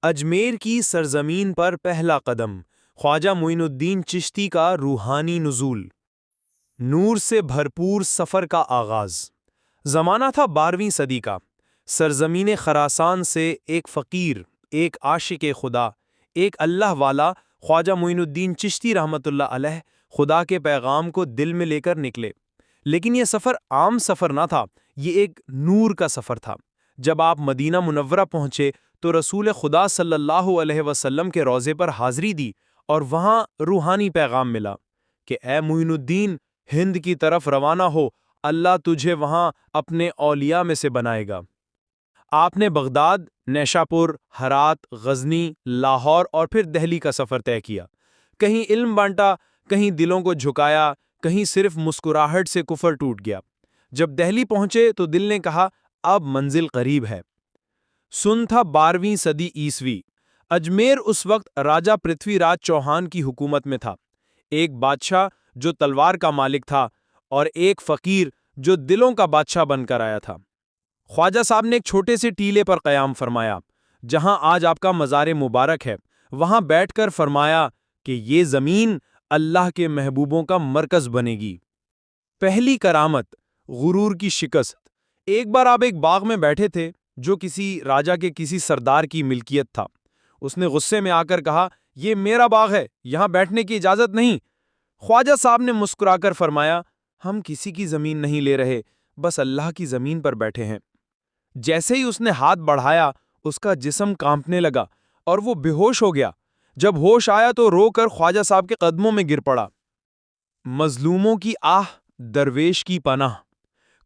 اجمیر کی سرزمین پر پہلا قدم، خواجہ معین الدین چشتی کا روحانی نزول۔ نور سے بھرپور سفر کا آغاز۔ زمانہ تھا 12ویں صدی کا۔ سرزمین خراسان سے ایک فقیر، ایک عاشق خدا، ایک اللہ والا خواجہ معین الدین چشتی رحمۃ اللہ علیہ خدا کے پیغام کو دل میں لے کر نکلے۔ لیکن یہ سفر عام سفر نہ تھا، یہ ایک نور کا سفر تھا۔ جب آپ مدینہ منورہ پہنچے تو رسول خدا صلی اللہ علیہ وسلم کے روضے پر حاضری دی اور وہاں روحانی پیغام ملا کہ اے معین الدین، ہند کی طرف روانہ ہو، اللہ تجھے وہاں اپنے اولیاء میں سے بنائے گا۔ آپ نے بغداد، نیشاپور، ہرات، غزنی، لاہور اور پھر دہلی کا سفر طے کیا۔ کہیں علم بانٹا، کہیں دلوں کو جھکایا، کہیں صرف مسکراہٹ سے کفر ٹوٹ گیا۔ جب دہلی پہنچے تو دل نے کہا اب منزل قریب ہے۔ سن تھا 12ویں صدی عیسوی۔ اجمیر اس وقت راجہ پرتھوی راج چوہان کی حکومت میں تھا۔ ایک بادشاہ جو تلوار کا مالک تھا اور ایک فقیر جو دلوں کا بادشاہ بن کر آیا تھا۔ خواجہ صاحب نے ایک چھوٹے سے ٹیلے پر قیام فرمایا، جہاں آج آپ کا مزار مبارک ہے۔ وہاں بیٹھ کر فرمایا کہ یہ زمین اللہ کے محبوبوں کا مرکز بنے گی۔ پہلی کرامت، غرور کی شکست۔ ایک بار آپ ایک باغ میں بیٹھے تھے جو کسی راجہ کے کسی سردار کی ملکیت تھا۔ اس نے غصے میں آ کر کہا، یہ میرا باغ ہے، یہاں بیٹھنے کی اجازت نہیں۔ خواجہ صاحب نے مسکرا کر فرمایا، ہم کسی کی زمین نہیں لے رہے، بس اللہ کی زمین پر بیٹھے ہیں۔ جیسے ہی اس نے ہاتھ بڑھایا، اس کا جسم کانپنے لگا اور وہ بے ہوش ہو گیا۔ جب ہوش آیا تو رو کر خواجہ صاحب کے قدموں میں گر پڑا۔ مظلوموں کی آہ، درویش کی پناہ۔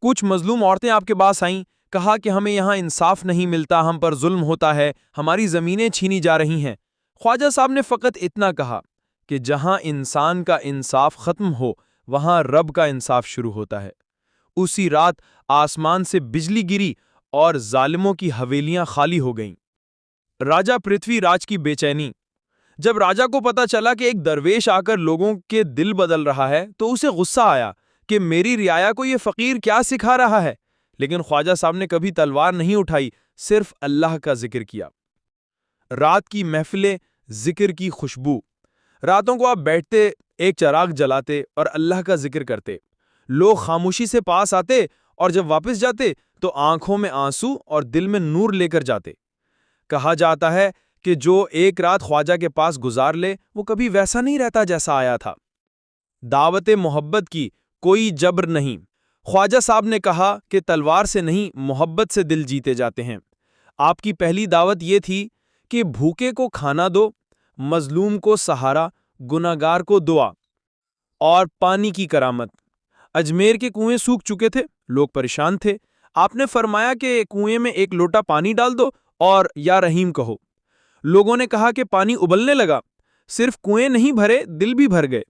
کچھ مظلوم عورتیں آپ کے پاس آئیں، کہا کہ ہمیں یہاں انصاف نہیں ملتا، ہم پر ظلم ہوتا ہے، ہماری زمینیں چھینی جا رہی ہیں۔ خواجہ صاحب نے فقط اتنا کہا کہ جہاں انسان کا انصاف ختم ہو، وہاں رب کا انصاف شروع ہوتا ہے۔ اسی رات آسمان سے بجلی گری اور ظالموں کی حویلیاں خالی ہو گئیں۔ راجہ پرتھوی راج کی بے چینی۔ جب راجہ کو پتا چلا کہ ایک درویش آ کر لوگوں کے دل بدل رہا ہے تو اسے غصہ آیا کہ میری رعایا کو یہ فقیر کیا سکھا رہا ہے۔ لیکن خواجہ صاحب نے کبھی تلوار نہیں اٹھائی، صرف اللہ کا ذکر کیا۔ رات کی محفلیں، ذکر کی خوشبو۔ راتوں کو آپ بیٹھتے، ایک چراغ جلاتے اور اللہ کا ذکر کرتے۔ لوگ خاموشی سے پاس آتے اور جب واپس جاتے تو آنکھوں میں آنسو اور دل میں نور لے کر جاتے۔ کہا جاتا ہے کہ جو ایک رات خواجہ کے پاس گزار لے وہ کبھی ویسا نہیں رہتا جیسا آیا تھا۔ دعوت محبت کی، کوئی جبر نہیں۔ خواجہ صاحب نے کہا کہ تلوار سے نہیں، محبت سے دل جیتے جاتے ہیں۔ آپ کی پہلی دعوت یہ تھی کہ بھوکے کو کھانا دو، مظلوم کو سہارا، گناہگار کو دعا۔ اور پانی کی کرامت۔ اجمیر کے کنویں سوکھ چکے تھے، لوگ پریشان تھے۔ آپ نے فرمایا کہ کنویں میں ایک لوٹا پانی ڈال دو اور یا رحیم کہو۔ لوگوں نے کہا کہ پانی ابلنے لگا، صرف کنویں نہیں بھرے، دل بھی بھر گئے۔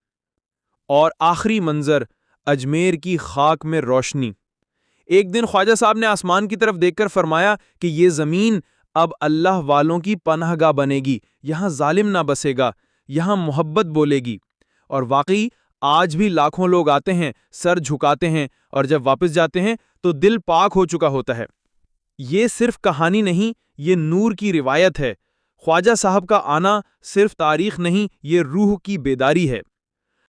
اور آخری منظر، اجمیر کی خاک میں روشنی۔ ایک دن خواجہ صاحب نے آسمان کی طرف دیکھ کر فرمایا کہ یہ زمین اب اللہ والوں کی پناہ گاہ بنے گی، یہاں ظالم نہ بسے گا، یہاں محبت بولے گی۔ اور واقعی آج بھی لاکھوں لوگ آتے ہیں، سر جھکاتے ہیں اور جب واپس جاتے ہیں تو دل پاک ہو چکا ہوتا ہے۔ یہ صرف کہانی نہیں، یہ نور کی روایت ہے۔ خواجہ صاحب کا آنا صرف تاریخ نہیں، یہ روح کی بیداری ہے۔